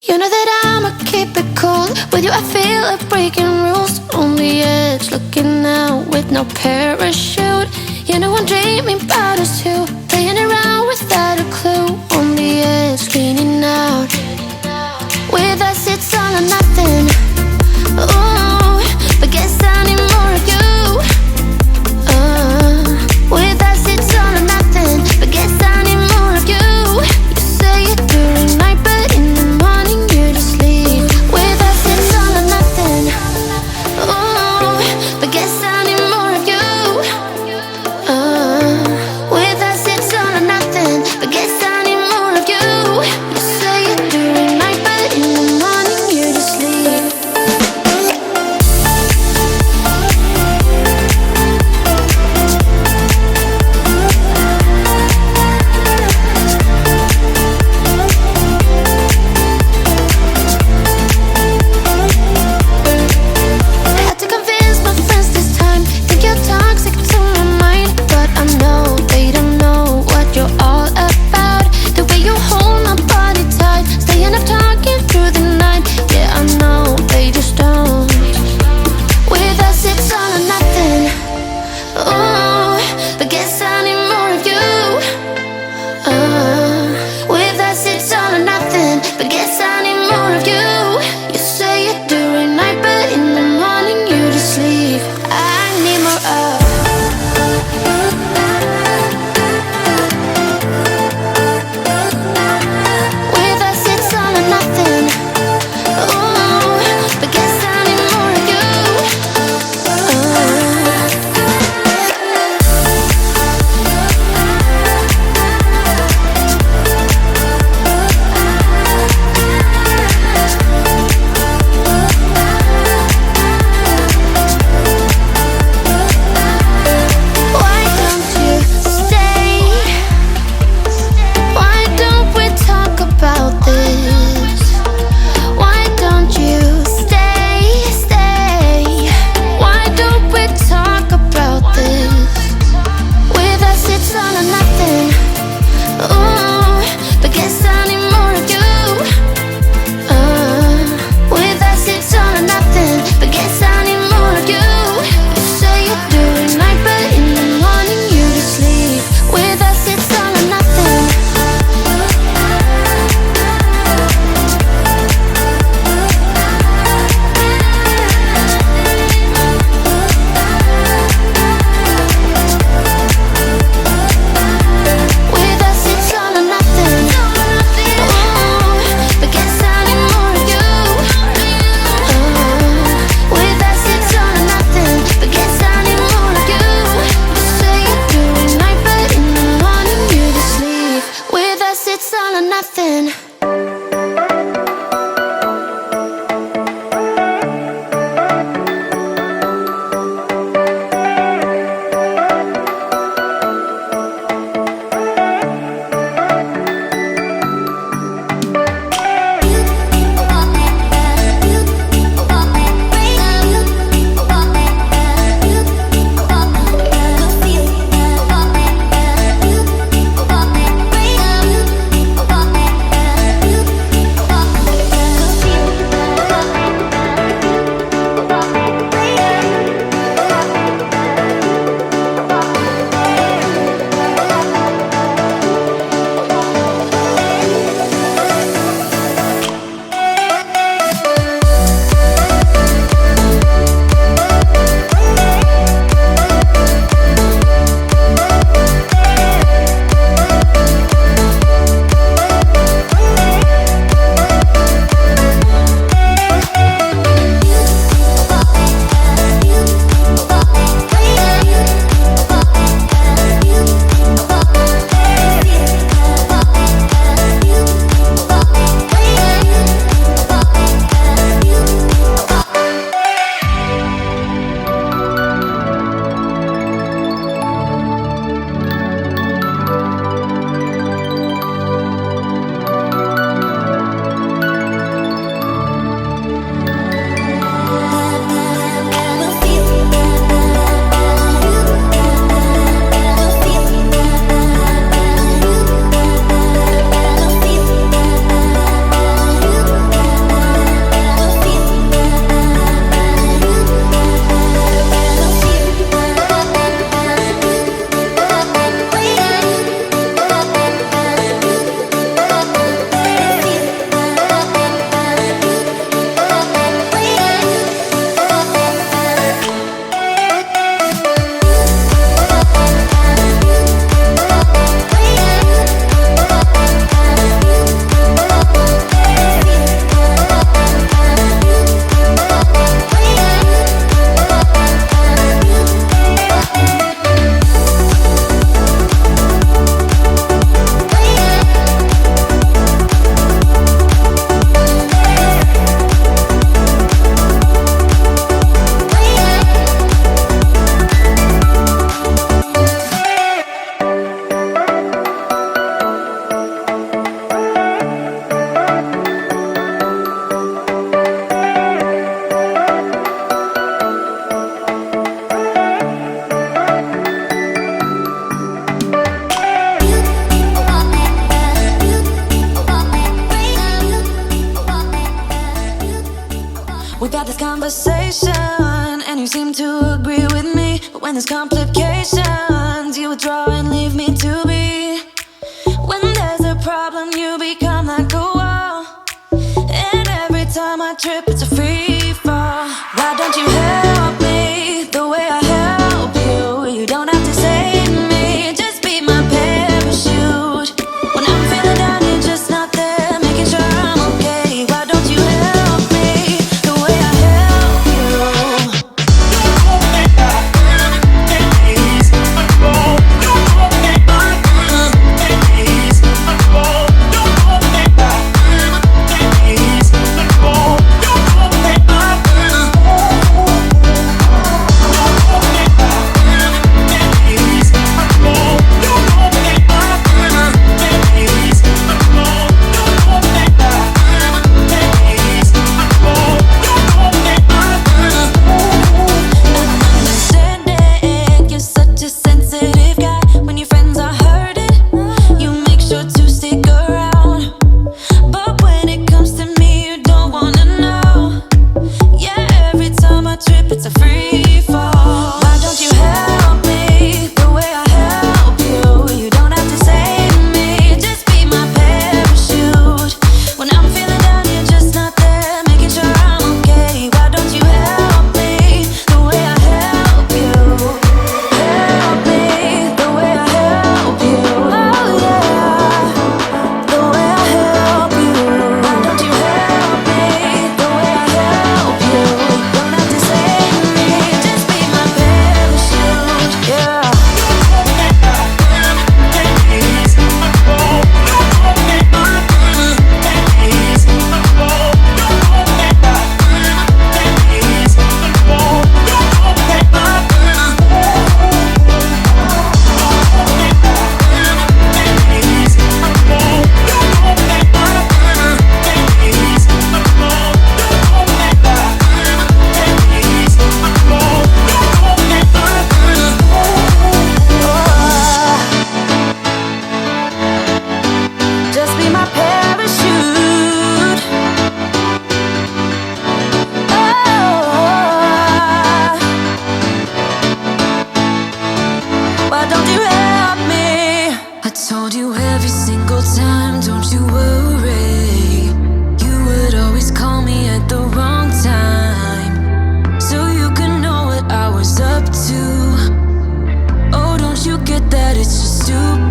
You know that I'ma keep it cool. With you I feel like breaking rules. On the edge, looking out with no parachute. You know I'm dreaming about us two, playing around without a clue. On the edge, leaning out. With us it's all or nothing. Ooh, but guess I need more of you. With us it's all or nothing, but guess I need more of you. You say it during night, but in the morning you just leave. With us it's all or nothing. Ooh, but guess I need more of you. With us it's all or nothing, but guess I need more of you. You say it during night, but in the morning you just leave. Had to convince my friends this time. Think you're toxic to my mind, but I know they don't know what you're all about. The way you hold my body tight, staying up talking through the night. Yeah, I know they just don't. With us it's all or nothing. Ooh, but guess I need more of you. With us it's all or nothing, but guess I need more of you. You say it during night, but in the morning you just leave. I need more of. With us it's all or nothing. Ooh, but guess I need more of you. When there's complications, you withdraw and leave me to be. When there's a problem, you become like a wall. And every time I trip, it's a free fall. Why don't you help me the way I help you? You don't have to save me, just be my parachute. When I'm feeling down, you're just not there, making sure I'm okay. Why don't you help me the way I help you? It's just stupid.